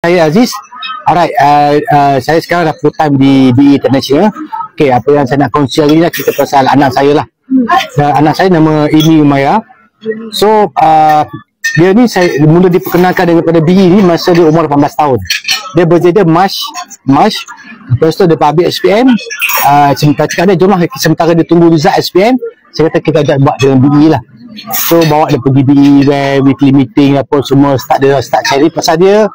Saya Aziz. Alright, saya sekarang dah full time di BE International. Okay, apa yang saya nak kongsi hari ni lah, kita pasal anak saya lah. Anak saya nama Imi Umairah. So, dia ni saya mula diperkenalkan daripada BE ni masa dia umur 18 tahun. Dia berjaya March. Lepas tu dia public SPM. Saya cakap dia, jomlah sementara dia tunggu result SPM, saya kata kita ajak buat dengan BE lah. So bawa dia pergi BE, weekly meeting apa semua, start cari pasal dia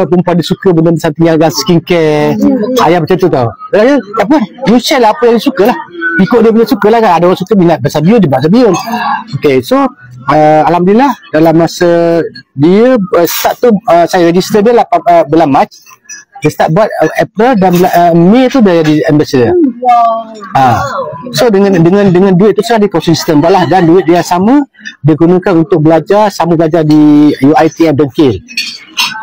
perempuan, dia suka benda something yang skincare, ayam macam tu tau. Dia apa, you share lah apa yang dia suka lah, ikut dia punya suka lah kan. Ada orang suka minat pasal bio, dia buat pasal bio. Okay, so alhamdulillah dalam masa dia start tu, saya register dia bulan Mac. Dia start buat April dan Mei tu dia jadi ambassador. So dengan duit tu saya ada ekosistem buat lah, dan duit dia sama dia gunakan untuk belajar, sama belajar di UiTM Dengkil.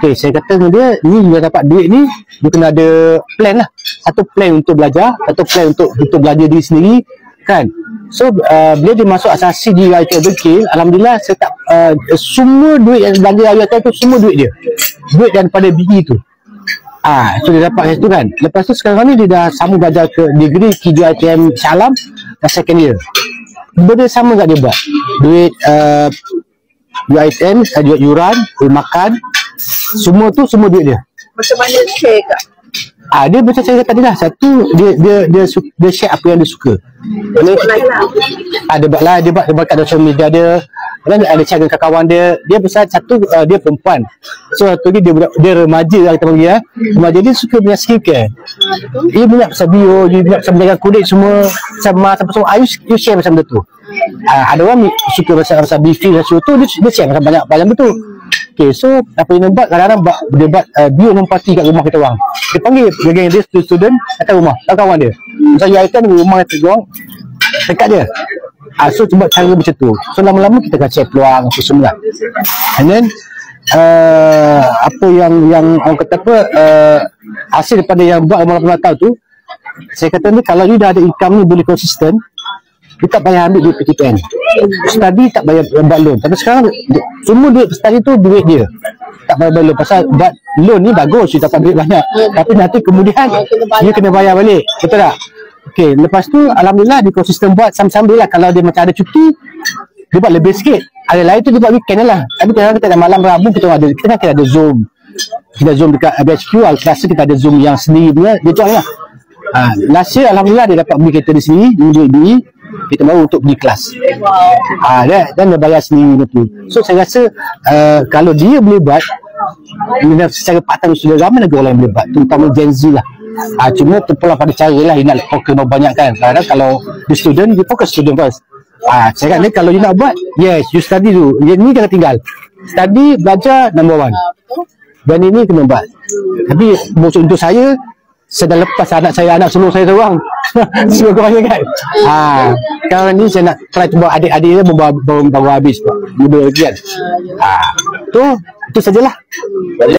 Okay, saya kata dengan dia, ni dia dapat duit ni, dia kena ada plan lah. Satu plan untuk belajar, satu plan untuk belajar diri sendiri kan. So bila dia masuk asasi di UiTM Dengkil, alhamdulillah saya tak semua duit yang belanja UiTM tu semua duit dia, duit daripada BE tu. So dia dapat situ kan. Lepas tu sekarang ni dia dah sama belajar ke degree KJITM Shah Alam dah second year. Benda sama kat dia buat. Duit UiTM, duit yuran, duit makan, semua tu semua duit dia. Macam mana share kak? Dia macam saya kata tadi lah. Satu, dia share apa yang dia suka. Dia buat lah, dia buat kat social media dia. Dan ada chat dengan kawan dia. Dia pasal satu, dia perempuan. So satu lagi dia remaja lah kita panggil. Remaja dia suka punya skincare. Dia banyak pasal bio, dia banyak pasal menjaga kulit semua, sama semua. You share macam tu. Ada orang suka pasal beefy dan semua tu, dia share pasal banyak betul. Okay, so apa yang dia buat, kadang-kadang dia buat bio party kat rumah kita orang. Dia panggil geng dia student datang rumah, kawan dia. Misalnya UiTM rumah kita orang dekat dia. So cuba cara macam tu. So lama-lama kita akan share peluang apa semua. And then apa yang orang kata apa, hasil daripada yang buat umur 18 tahun tu, saya kata ni kalau you dah ada income ni boleh konsisten, kita tak payah ambil duit PTPN. Study tak payah buat loan. Tapi sekarang semua duit study tu duit dia, tak payah bayar loan. Pasal buat loan ni bagus, you dapat duit banyak, tapi nanti kemudian dia kena bayar balik. Betul tak? Okay, lepas tu alhamdulillah di ekosistem buat sambil lah. Kalau dia macam ada cuti, dia buat lebih sikit. Hari lain tu dia buat weekend lah. Tapi kadang-kadang kita ada malam Rabu, kita ada Zoom. Kita Zoom dekat BHQ, Al-Klasa kita ada Zoom yang sendiri punya, dia join lah. Last year alhamdulillah dia dapat beli kereta di sini, duit BE, kita baru untuk beli kelas. Dan dia bayar sendiri betul. So saya rasa kalau dia boleh buat secara part-time, sudah ramai lagi orang yang boleh buat, terutama Gen Z lah. Cuma terpulang pada cara lah, you nak fokus banyak kan. Kadang-kadang kalau di student, you fokus student first. Saya kata kalau you nak buat, yes, you study dulu. Ni jangan tinggal. Study, belajar, number one. Dan ini kena buat. Tapi untuk saya dah lepas anak sulung saya seorang. Semua korangnya kan. Sekarang ni saya nak try to buat adik-adik dia baru habis. Muda lagi kan. Itu sajalah.